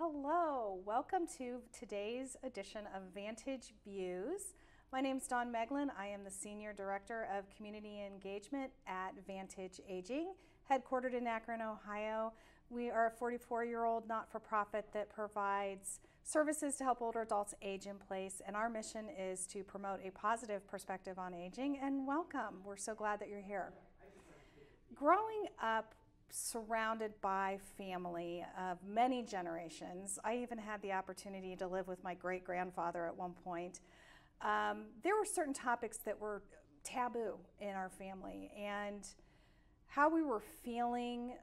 Hello, welcome to today's edition of Vantage Views. My name is Dawn Meglin. I am the Senior Director of Community Engagement at Vantage Aging, headquartered in Akron, Ohio. We are a 44-year-old not-for-profit that provides services to help older adults age in place, and our mission is to promote a positive perspective on aging. And welcome. We're so glad that you're here. Growing up surrounded by family of many generations, I even had the opportunity to live with my great-grandfather at one point. There were certain topics that were taboo in our family, and how we were feeling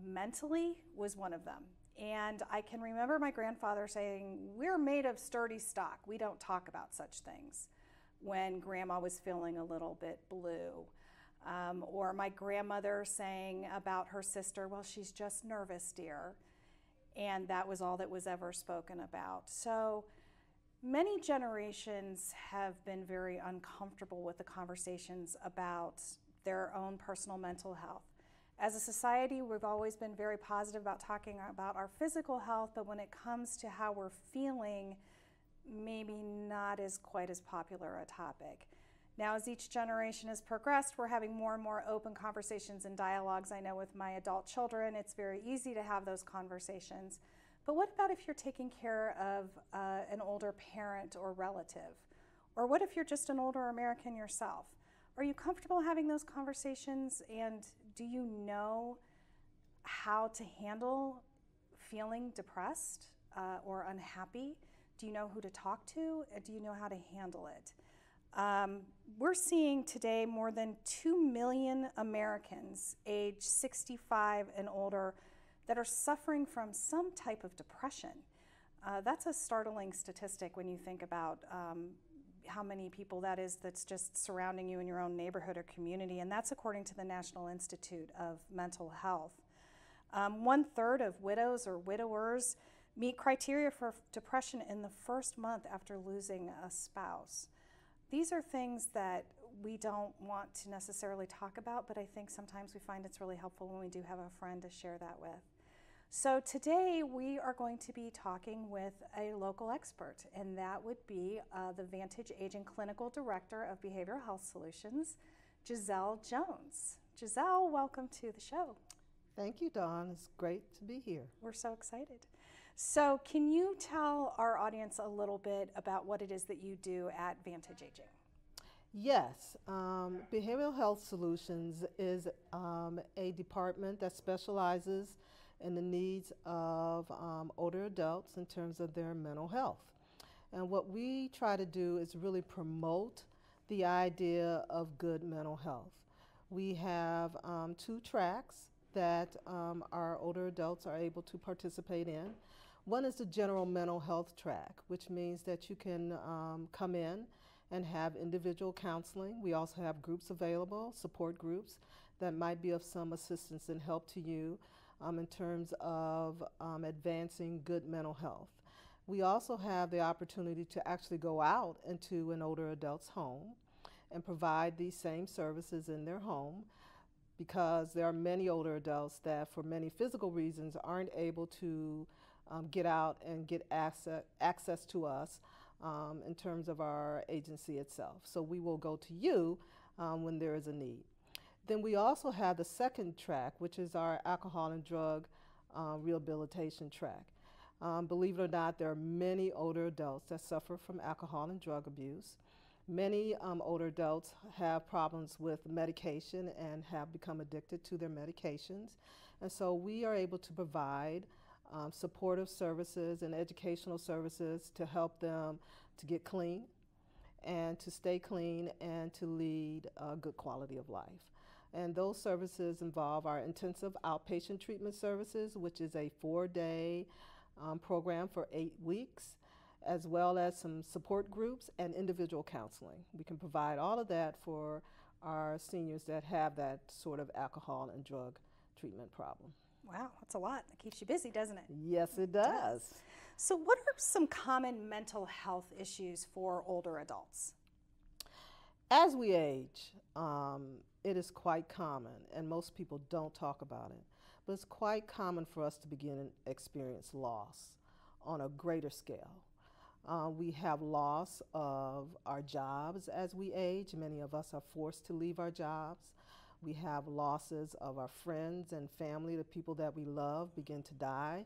mentally was one of them. And I can remember my grandfather saying, "We're made of sturdy stock. We don't talk about such things," when Grandma was feeling a little bit blue. Or my grandmother saying about her sister, "Well, she's just nervous, dear." And that was all that was ever spoken about. So many generations have been very uncomfortable with the conversations about their own personal mental health. As a society, we've always been very positive about talking about our physical health, but when it comes to how we're feeling, maybe not as quite as popular a topic. Now, as each generation has progressed, we're having more and more open conversations and dialogues. I know with my adult children, it's very easy to have those conversations. But what about if you're taking care of an older parent or relative? Or what if you're just an older American yourself? Are you comfortable having those conversations, and do you know how to handle feeling depressed or unhappy? Do you know who to talk to? Do you know how to handle it? We're seeing today more than 2 million Americans age 65 and older that are suffering from some type of depression. That's a startling statistic when you think about how many people that is that's just surrounding you in your own neighborhood or community, and that's according to the National Institute of Mental Health. 1/3 of widows or widowers meet criteria for depression in the first month after losing a spouse. These are things that we don't want to necessarily talk about, but I think sometimes we find it's really helpful when we do have a friend to share that with. So today we are going to be talking with a local expert, and that would be the Vantage Aging Clinical Director of Behavioral Health Solutions, Gizelle Jones. Gizelle, welcome to the show. Thank you, Dawn. It's great to be here. We're so excited. So can you tell our audience a little bit about what it is that you do at Vantage Aging? Yes, Behavioral Health Solutions is a department that specializes in the needs of older adults in terms of their mental health. And what we try to do is really promote the idea of good mental health. We have 2 tracks that our older adults are able to participate in. One is the general mental health track, which means that you can come in and have individual counseling. We also have groups available, support groups, that might be of some assistance and help to you in terms of advancing good mental health. We also have the opportunity to actually go out into an older adult's home and provide these same services in their home, because there are many older adults that, for many physical reasons, aren't able to get out and get access to us in terms of our agency itself. So we will go to you when there is a need. Then we also have the second track, which is our alcohol and drug rehabilitation track. Believe it or not, there are many older adults that suffer from alcohol and drug abuse. Many older adults have problems with medication and have become addicted to their medications. And so we are able to provide supportive services and educational services to help them to get clean and to stay clean and to lead a good quality of life. And those services involve our intensive outpatient treatment services, which is a 4-day program for 8 weeks, as well as some support groups and individual counseling. We can provide all of that for our seniors that have that sort of alcohol and drug treatment problem. Wow, that's a lot. That keeps you busy, doesn't it? Yes, it does. So what are some common mental health issues for older adults? As we age, it is quite common, and most people don't talk about it, but it's quite common for us to begin and experience loss. on a greater scale. We have loss of our jobs as we age. Many of us are forced to leave our jobs. We have losses of our friends and family, the people that we love begin to die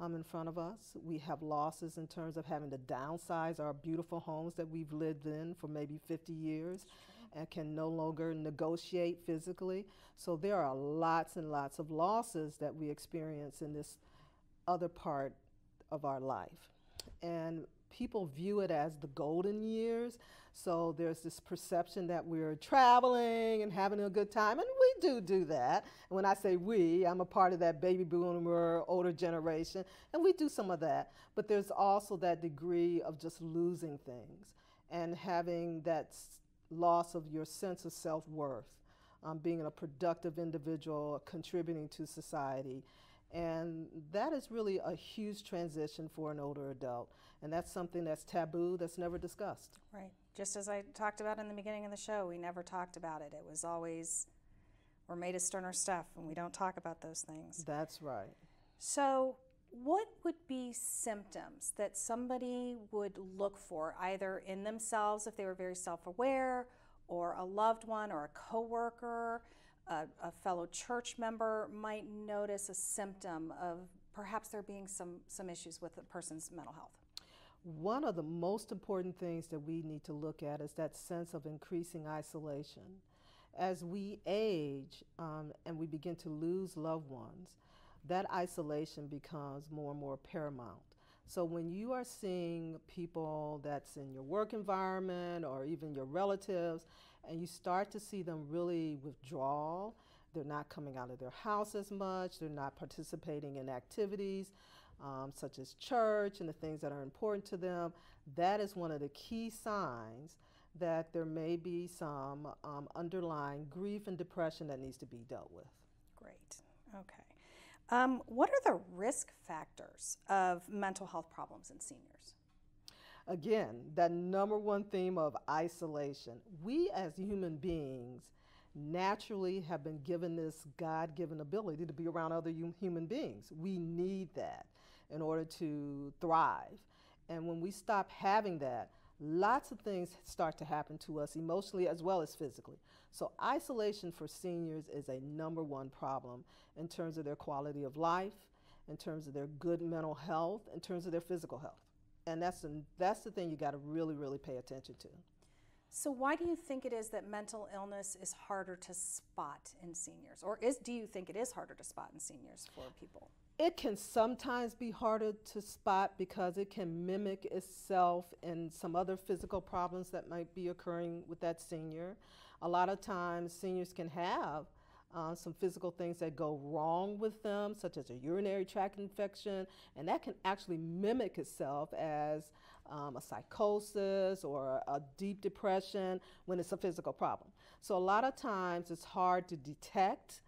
in front of us. We have losses in terms of having to downsize our beautiful homes that we've lived in for maybe 50 years and can no longer negotiate physically. So there are lots and lots of losses that we experience in this other part of our life. And people view it as the golden years. So there's this perception that we're traveling and having a good time, and we do that. And when I say we, I'm a part of that baby boomer, older generation, and we do some of that. But there's also that degree of just losing things and having that loss of your sense of self-worth, being a productive individual, contributing to society. And that is really a huge transition for an older adult. And that's something that's taboo, that's never discussed. Right. Just as I talked about in the beginning of the show, we never talked about it. It was always, we're made of sterner stuff, and we don't talk about those things. That's right. So what would be symptoms that somebody would look for, either in themselves if they were very self-aware, or a loved one or a coworker, a fellow church member might notice a symptom of perhaps there being some issues with the person's mental health? One of the most important things that we need to look at is that sense of increasing isolation. As we age and we begin to lose loved ones, that isolation becomes more and more paramount. So when you are seeing people that's in your work environment or even your relatives, and you start to see them really withdraw, they're not coming out of their house as much, they're not participating in activities such as church and the things that are important to them, that is one of the key signs that there may be some underlying grief and depression that needs to be dealt with. Great. Okay. What are the risk factors of mental health problems in seniors? Again, that number one theme of isolation. We as human beings naturally have been given this God-given ability to be around other human beings. We need that in order to thrive. And when we stop having that, lots of things start to happen to us emotionally as well as physically. So isolation for seniors is a number one problem in terms of their quality of life, in terms of their good mental health, in terms of their physical health. And that's the thing you got to really, really pay attention to. So why do you think it is that mental illness is harder to spot in seniors? Or do you think it is harder to spot in seniors for people? It can sometimes be harder to spot because it can mimic itself in some other physical problems that might be occurring with that senior. A lot of times seniors can have some physical things that go wrong with them, such as a urinary tract infection, and that can actually mimic itself as a psychosis or a deep depression when it's a physical problem. So a lot of times it's hard to detect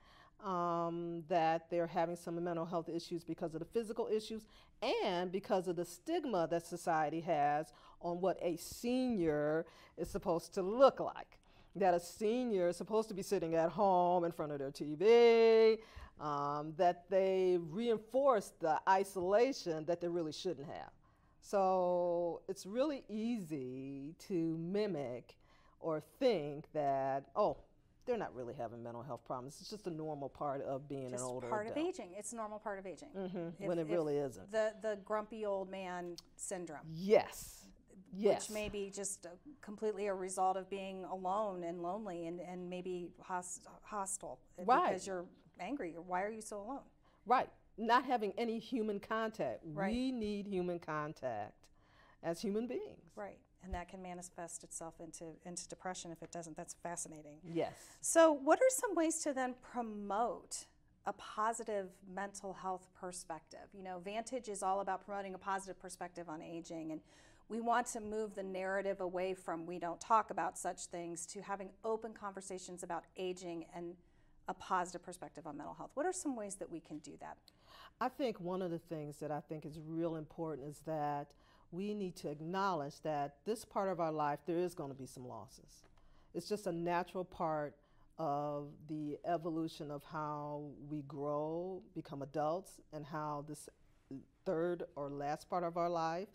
that they're having some mental health issues because of the physical issues and because of the stigma that society has on what a senior is supposed to look like. That a senior is supposed to be sitting at home in front of their TV, that they reinforce the isolation that they really shouldn't have. So it's really easy to mimic or think that, oh, they're not really having mental health problems. It's just a normal part of being an older adult. Just part of aging. It's a normal part of aging. When it really isn't. The grumpy old man syndrome. Yes. Yes. Which may be just completely a result of being alone and lonely and maybe hostile. Right. Because you're angry. Why are you so alone? Right. Not having any human contact. Right. We need human contact as human beings. Right. And that can manifest itself into depression if it doesn't. That's fascinating. Yes. So what are some ways to then promote a positive mental health perspective? You know, VANTAGE is all about promoting a positive perspective on aging, and we want to move the narrative away from we don't talk about such things to having open conversations about aging and a positive perspective on mental health. What are some ways that we can do that? I think one of the things that I think is real important is that we need to acknowledge that this part of our life, there is going to be some losses. It's just a natural part of the evolution of how we grow, become adults, and how this third or last part of our life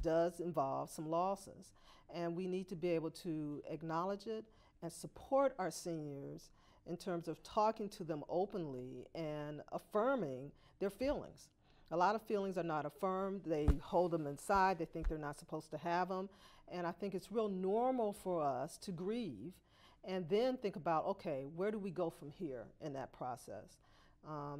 does involve some losses. And we need to be able to acknowledge it and support our seniors in terms of talking to them openly and affirming their feelings. A lot of feelings are not affirmed. They hold them inside. They think they're not supposed to have them. And I think it's real normal for us to grieve and then think about, okay, where do we go from here in that process?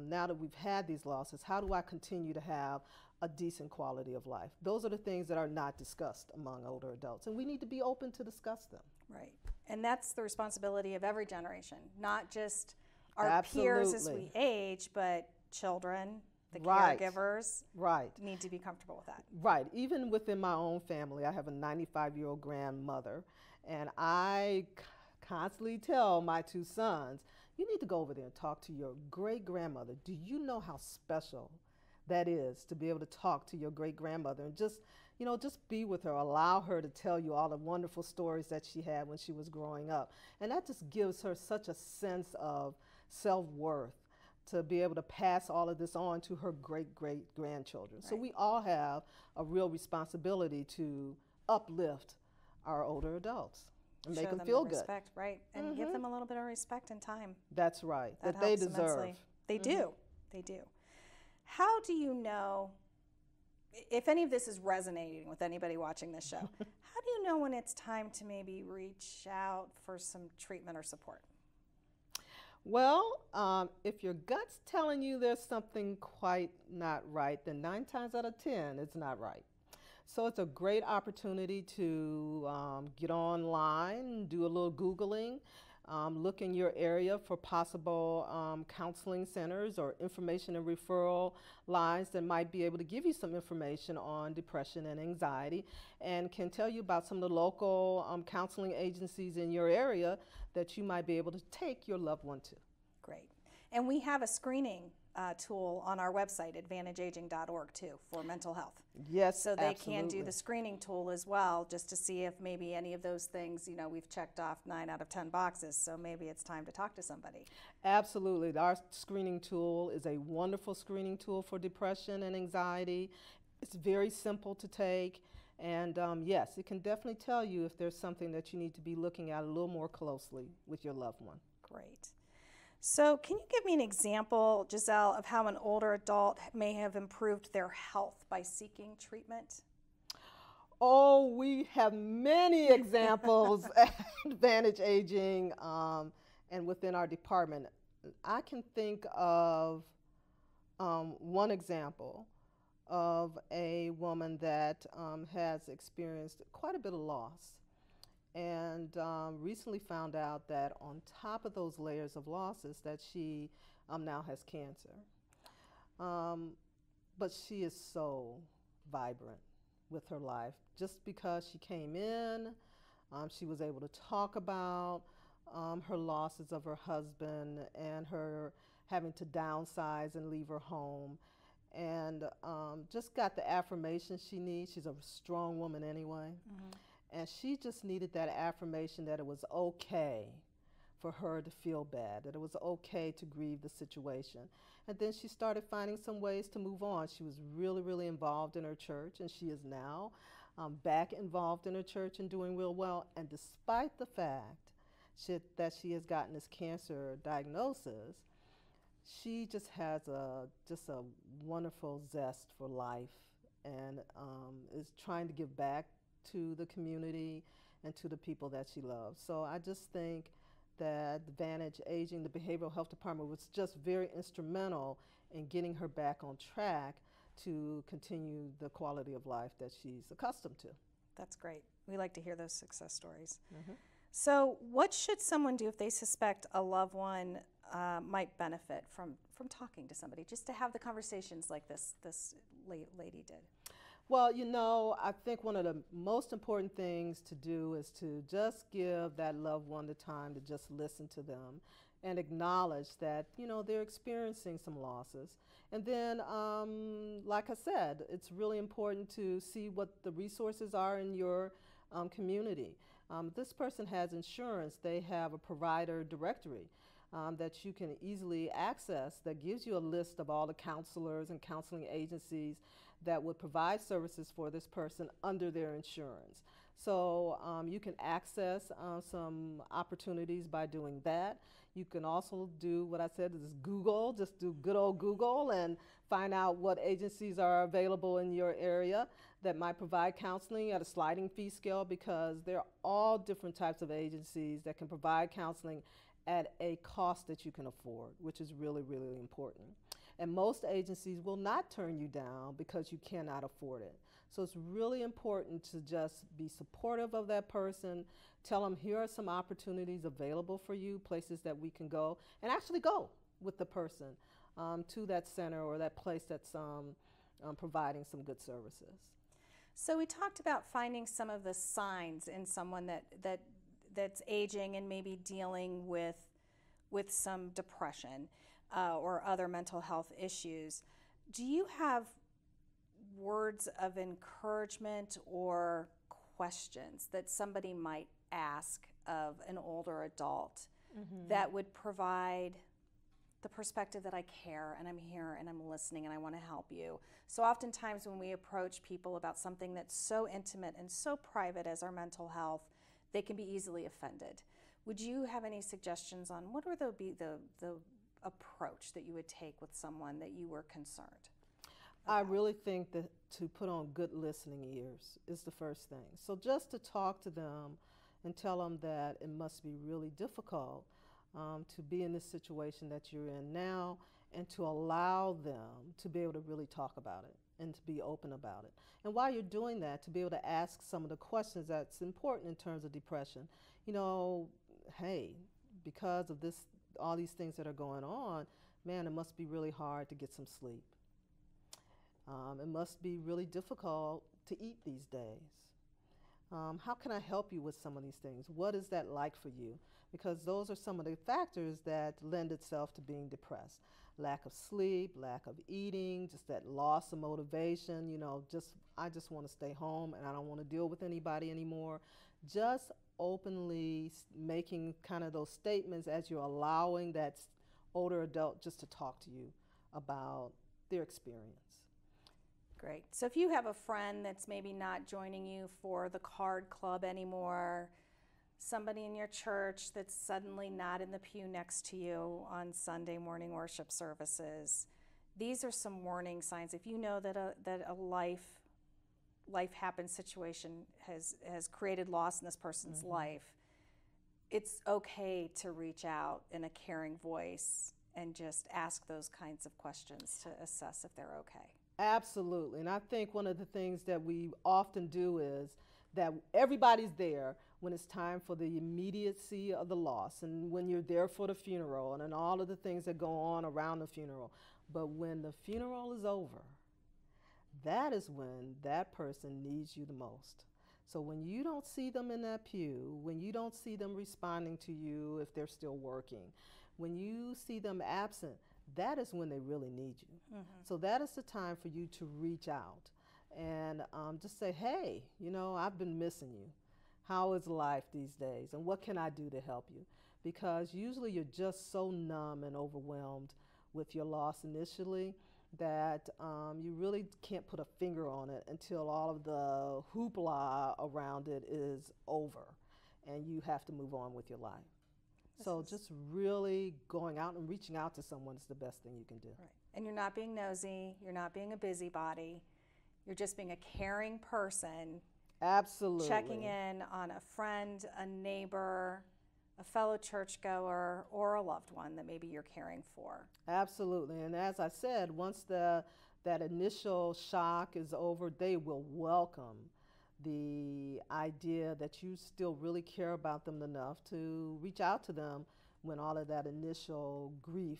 Now that we've had these losses, how do I continue to have a decent quality of life? Those are the things that are not discussed among older adults, and we need to be open to discuss them. Right. And that's the responsibility of every generation, not just our Absolutely. peers as we age, but children, the Right. caregivers Right. need to be comfortable with that. Right. Even within my own family, I have a 95-year-old grandmother, and I constantly tell my two sons, you need to go over there and talk to your great-grandmother. Do you know how special that is to be able to talk to your great-grandmother and just, just be with her, allow her to tell you all the wonderful stories that she had when she was growing up. And that just gives her such a sense of self-worth to be able to pass all of this on to her great-great-grandchildren. Right. So we all have a real responsibility to uplift our older adults and make them feel the good. respect, right, and give them a little bit of respect and time. That's right, that they helps deserve. immensely. They do. They do. How do you know if any of this is resonating with anybody watching this show? How do you know when it's time to maybe reach out for some treatment or support? Well, if your gut's telling you there's something quite not right, then 9 times out of 10, it's not right. So it's a great opportunity to get online, do a little Googling, look in your area for possible counseling centers or information and referral lines that might be able to give you some information on depression and anxiety and can tell you about some of the local counseling agencies in your area that you might be able to take your loved one to. Great. And we have a screening tool on our website at vantageaging.org too for mental health. Yes, so they absolutely. can do the screening tool as well, just to see if maybe any of those things, we've checked off 9 out of 10 boxes, so maybe it's time to talk to somebody. Absolutely. Our screening tool is a wonderful screening tool for depression and anxiety. It's very simple to take, and yes, it can definitely tell you if there's something that you need to be looking at a little more closely with your loved one. Great. So can you give me an example, Gizelle, of how an older adult may have improved their health by seeking treatment? Oh, we have many examples at Vantage Aging and within our department. I can think of one example of a woman that has experienced quite a bit of loss and recently found out that on top of those layers of losses that she now has cancer. But she is so vibrant with her life. Just because she came in, she was able to talk about her losses of her husband and her having to downsize and leave her home, and just got the affirmation she needs. She's a strong woman anyway. Mm-hmm. And she just needed that affirmation that it was okay for her to feel bad, that it was okay to grieve the situation. And then she started finding some ways to move on. She was really, really involved in her church, and she is now back involved in her church and doing real well. And despite the fact that she has gotten this cancer diagnosis, she just has a wonderful zest for life and is trying to give back to the community and to the people that she loves. So I just think that Vantage Aging, the Behavioral Health Department, was just very instrumental in getting her back on track to continue the quality of life that she's accustomed to. That's great. We like to hear those success stories. Mm-hmm. So what should someone do if they suspect a loved one might benefit from talking to somebody, just to have the conversations like this lady did? Well, I think one of the most important things to do is to just give that loved one the time to just listen to them and acknowledge that, they're experiencing some losses. And then, like I said, it's really important to see what the resources are in your community. This person has insurance. They have a provider directory. that you can easily access that gives you a list of all the counselors and counseling agencies that would provide services for this person under their insurance. So you can access some opportunities by doing that. You can also do what I said is Google, just do good old Google and find out what agencies are available in your area that might provide counseling at a sliding fee scale, because they're all different types of agencies that can provide counseling at a cost that you can afford, which is really, really important. And most agencies will not turn you down because you cannot afford it. So it's really important to just be supportive of that person, tell them here are some opportunities available for you, places that we can go, and actually go with the person to that center or that place that's providing some good services. So we talked about finding some of the signs in someone that's aging and maybe dealing with some depression or other mental health issues. Do you have words of encouragement or questions that somebody might ask of an older adult that would provide the perspective that I care and I'm here and I'm listening and I want to help you? So oftentimes when we approach people about something that's so intimate and so private as our mental health, they can be easily offended. Would you have any suggestions on what would be the approach that you would take with someone that you were concerned about? I really think that to put on good listening ears is the first thing. So just to talk to them and tell them that it must be really difficult to be in this situation that you're in now, and to allow them to be able to really talk about it and to be open about it. And while you're doing that, to be able to ask some of the questions that's important in terms of depression. You know, hey, because of this, all these things that are going on, man, it must be really hard to get some sleep. It must be really difficult to eat these days. How can I help you with some of these things? What is that like for you? Because those are some of the factors that lend itself to being depressed. Lack of sleep, lack of eating, just that loss of motivation, you know, I just want to stay home and I don't want to deal with anybody anymore. Just openly making kind of those statements as you're allowing that older adult just to talk to you about their experience. Great. So if you have a friend that's maybe not joining you for the card club anymore, somebody in your church that's suddenly not in the pew next to you on Sunday morning worship services, these are some warning signs. If you know that a life happen situation has created loss in this person's life, it's okay to reach out in a caring voice and just ask those kinds of questions to assess if they're okay. Absolutely. And I think one of the things that we often do is that everybody's there when it's time for the immediacy of the loss and when you're there for the funeral and all of the things that go on around the funeral. But when the funeral is over, that is when that person needs you the most. So when you don't see them in that pew, when you don't see them responding to you if they're still working, when you see them absent, that is when they really need you. So that is the time for you to reach out and just say, hey, you know, I've been missing you. How is life these days? And what can I do to help you? Because usually you're just so numb and overwhelmed with your loss initially that you really can't put a finger on it until all of the hoopla around it is over and you have to move on with your life. So just really going out and reaching out to someone is the best thing you can do. Right. And you're not being nosy, you're not being a busybody, you're just being a caring person. Absolutely. Checking in on a friend, a neighbor, a fellow churchgoer, or a loved one that maybe you're caring for. Absolutely. And as I said, once that initial shock is over, they will welcome the idea that you still really care about them enough to reach out to them when all of that initial grief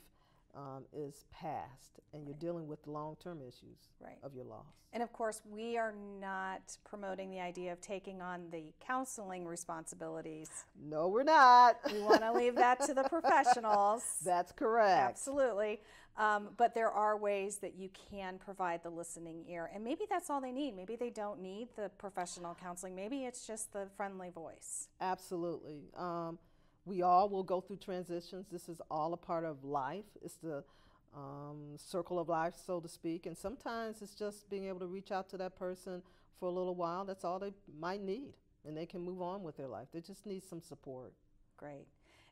is past and you're dealing with long-term issues of your loss. And of course, we are not promoting the idea of taking on the counseling responsibilities. No, we're not. We want to leave that to the professionals. That's correct. Absolutely. But there are ways that you can provide the listening ear. And maybe that's all they need. Maybe they don't need the professional counseling. Maybe it's just the friendly voice. Absolutely. We all will go through transitions. This is all a part of life. It's the circle of life, so to speak. And sometimes it's just being able to reach out to that person for a little while. That's all they might need, and they can move on with their life. They just need some support. Great.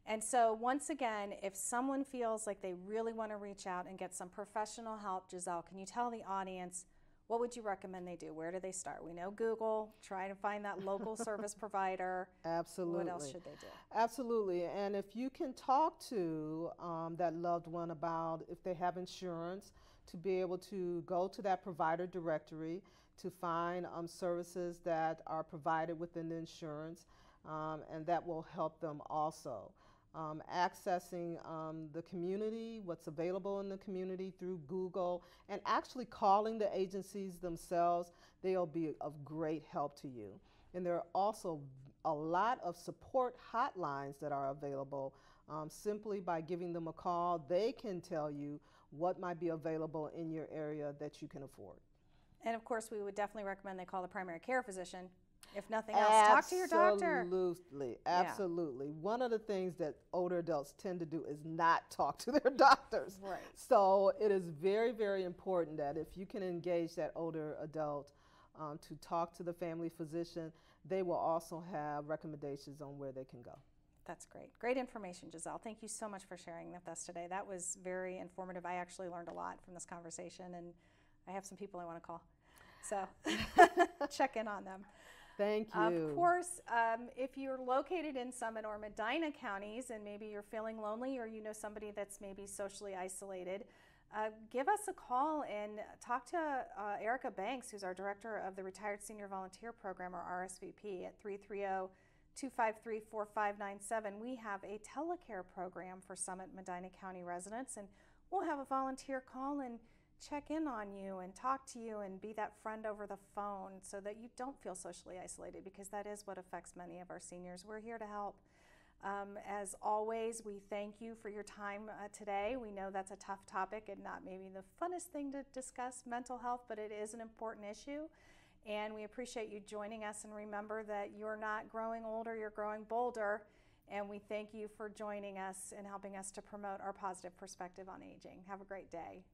And so once again, if someone feels like they really want to reach out and get some professional help, Gizelle, can you tell the audience, what would you recommend they do? Where do they start? We know Google, try to find that local service provider. Absolutely. What else should they do? Absolutely. And if you can talk to that loved one about if they have insurance, to be able to go to that provider directory to find services that are provided within the insurance, and that will help them also. Accessing the community, what's available in the community through Google, and actually calling the agencies themselves, they'll be of great help to you. And there are also a lot of support hotlines that are available. Simply by giving them a call, they can tell you what might be available in your area that you can afford. And of course, we would definitely recommend they call the primary care physician. If nothing else, talk to your doctor. Absolutely, absolutely. Yeah. One of the things that older adults tend to do is not talk to their doctors. Right. So it is very, very important that if you can engage that older adult to talk to the family physician, they will also have recommendations on where they can go. That's great. Great information, Gizelle. Thank you so much for sharing with us today. That was very informative. I actually learned a lot from this conversation, and I have some people I want to call. So check in on them. Thank you. Of course, if you're located in Summit or Medina counties and maybe you're feeling lonely or you know somebody that's maybe socially isolated, give us a call and talk to Erica Banks, who's our director of the Retired Senior Volunteer Program, or RSVP, at 330-253-4597. We have a telecare program for Summit Medina County residents, and we'll have a volunteer call and check in on you and talk to you and be that friend over the phone so that you don't feel socially isolated, because that is what affects many of our seniors. We're here to help. As always, we thank you for your time today. We know that's a tough topic and not maybe the funnest thing to discuss, mental health, but it is an important issue. And we appreciate you joining us, and remember that you're not growing older, you're growing bolder. And we thank you for joining us and helping us to promote our positive perspective on aging. Have a great day.